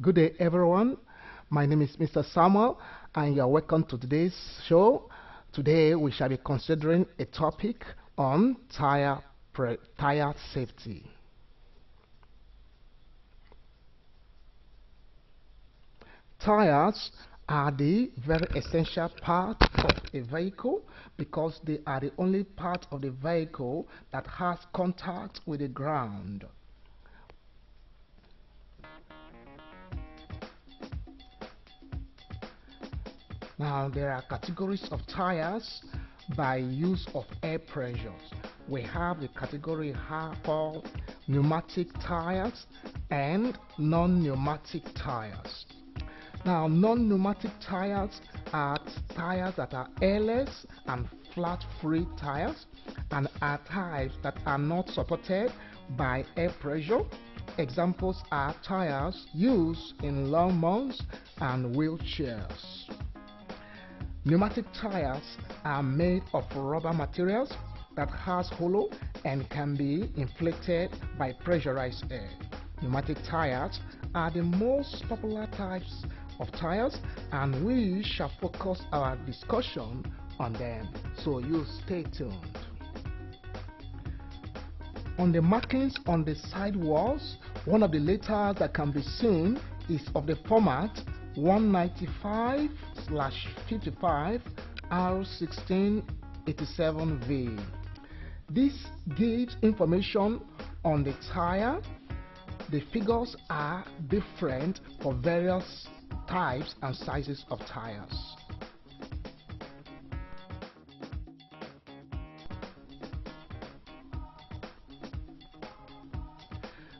Good day, everyone. My name is Mr. Samuel, and you are welcome to today's show. Today, we shall be considering a topic on tire safety. Tires are the very essential part of a vehicle because they are the only part of the vehicle that has contact with the ground. Now, there are categories of tires by use of air pressures. We have the category called pneumatic tires and non-pneumatic tires. Now, non-pneumatic tires are tires that are airless and flat-free tires and are tires that are not supported by air pressure. Examples are tires used in lawnmowers and wheelchairs. Pneumatic tires are made of rubber materials that has hollow and can be inflated by pressurized air. Pneumatic tires are the most popular types of tires, and we shall focus our discussion on them, so you stay tuned. On the markings on the side walls, one of the letters that can be seen is of the format 195/55 R1687V. This gives information on the tire. The figures are different for various types and sizes of tires.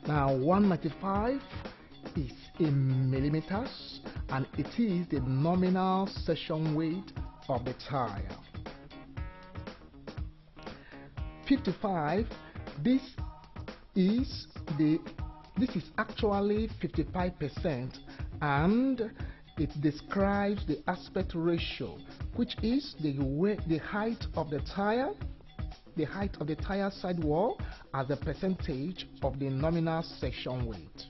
Now, 195 is in millimeters, and it is the nominal section weight of the tire. 55, this is actually 55%, and it describes the aspect ratio, which is the height of the tire sidewall as a percentage of the nominal section weight.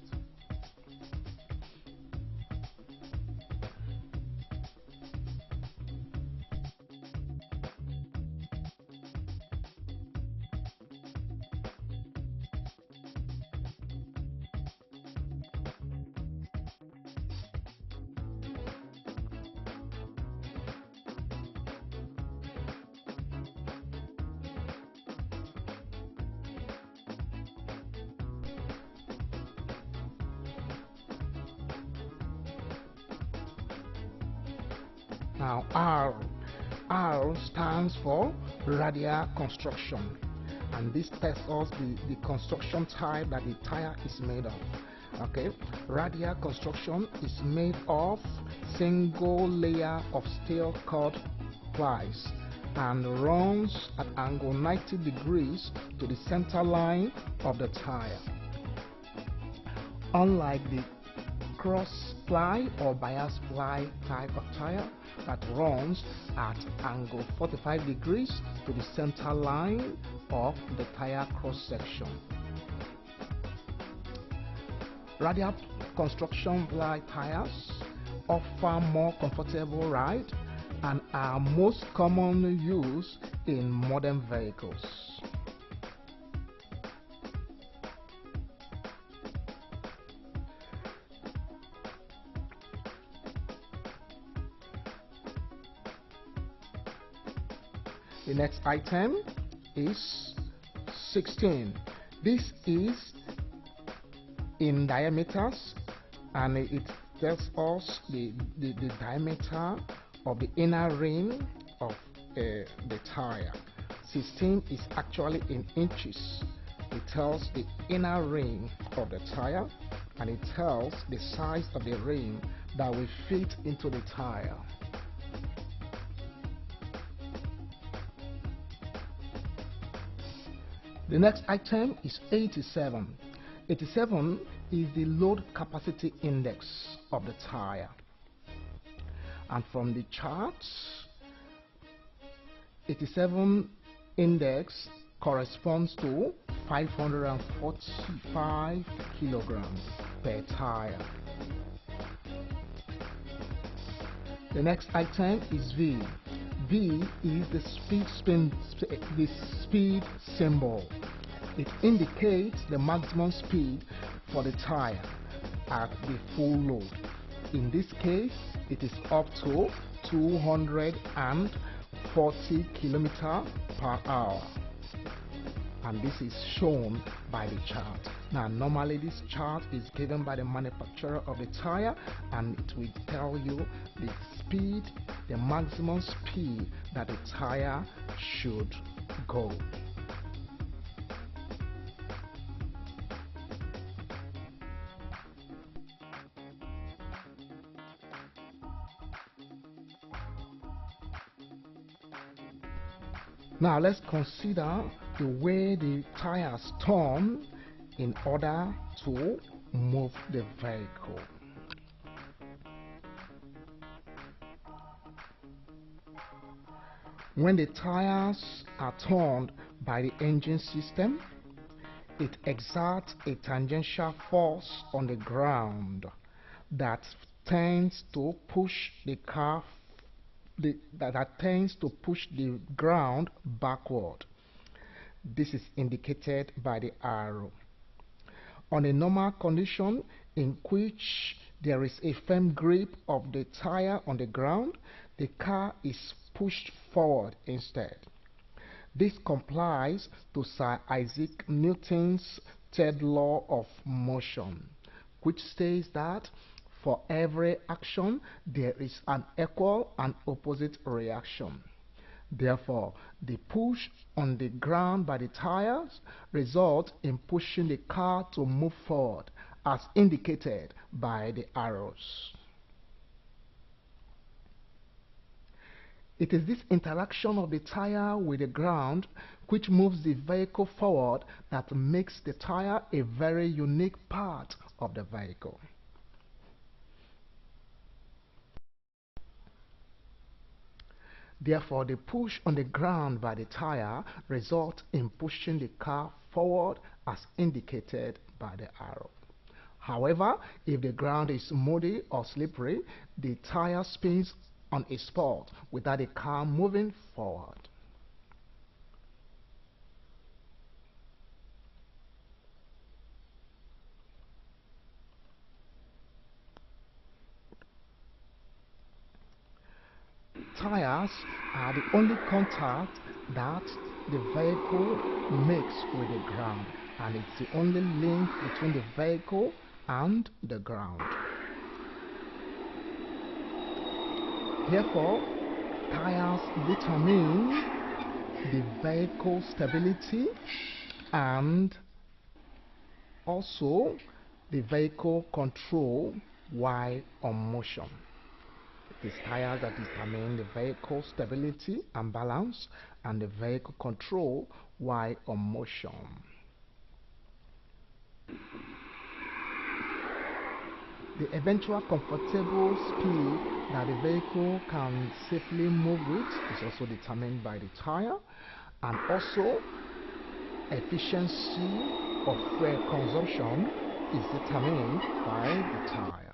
Now, R stands for radial construction, and this tells us the construction type that the tire is made of. Okay, radial construction is made of single layer of steel cord plies and runs at angle 90 degrees to the center line of the tire. Unlike the cross ply or bias ply type of tire that runs at angle 45 degrees to the center line of the tire cross section. Radial construction ply tires offer more comfortable ride and are most commonly used in modern vehicles. The next item is 16. This is in diameters, and it tells us the diameter of the inner ring of the tire. 16 is actually in inches. It tells the inner ring of the tire, and it tells the size of the ring that will fit into the tire. The next item is 87. 87 is the load capacity index of the tire. And from the charts, 87 index corresponds to 545 kilograms per tire. The next item is V. V is the speed symbol. It indicates the maximum speed for the tire at the full load. In this case, it is up to 240 km per hour. And this is shown by the chart. Now, normally this chart is given by the manufacturer of the tire, and it will tell you the speed, the maximum speed that the tire should go. Now let's consider the way the tires turn in order to move the vehicle. When the tires are turned by the engine system, it exerts a tangential force on the ground that tends to push the car that tends to push the ground backward. This is indicated by the arrow. On a normal condition in which there is a firm grip of the tire on the ground, the car is pushed forward instead. This complies to Sir Isaac Newton's third law of motion, which says that for every action, there is an equal and opposite reaction. Therefore, the push on the ground by the tires results in pushing the car to move forward, as indicated by the arrows. It is this interaction of the tire with the ground which moves the vehicle forward that makes the tire a very unique part of the vehicle. Therefore, the push on the ground by the tire results in pushing the car forward as indicated by the arrow. However, if the ground is muddy or slippery, the tire spins on a spot without the car moving forward. Tires are the only contact that the vehicle makes with the ground, and it's the only link between the vehicle and the ground. Therefore, tires determine the vehicle stability and also the vehicle control while on motion. It is tires that determine the vehicle stability and balance and the vehicle control while on motion. The eventual comfortable speed that the vehicle can safely move with is also determined by the tire, and also efficiency of fuel consumption is determined by the tire.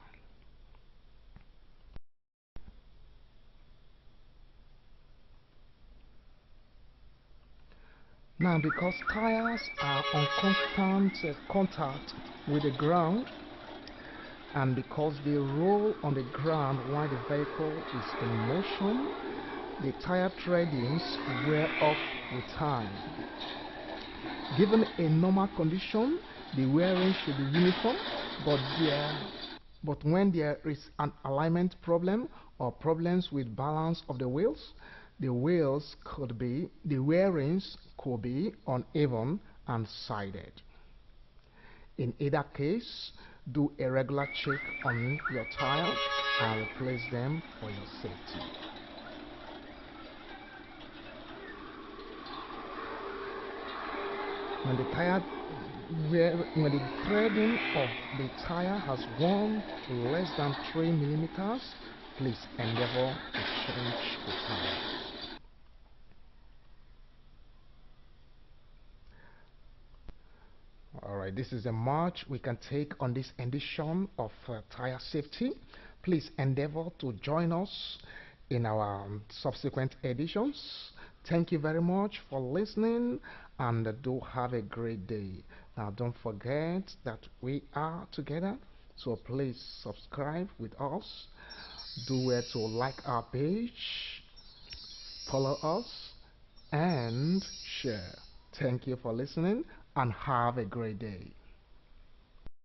Now, because tires are on constant contact with the ground, and because they roll on the ground while the vehicle is in motion, the tire treadings wear off with time. Given a normal condition, the wearing should be uniform, but when there is an alignment problem or problems with balance of the wheels wearings could be uneven and sided. In either case, do a regular check on your tires and replace them for your safety. When the threading of the tire has worn less than 3 millimeters, please endeavor to change the tires. All right, this is a march we can take on this edition of tire safety. Please endeavor to join us in our subsequent editions. Thank you very much for listening and do have a great day. Now, don't forget that we are together, so please subscribe with us. Do it to like our page, follow us, and share. Thank you for listening and have a great day.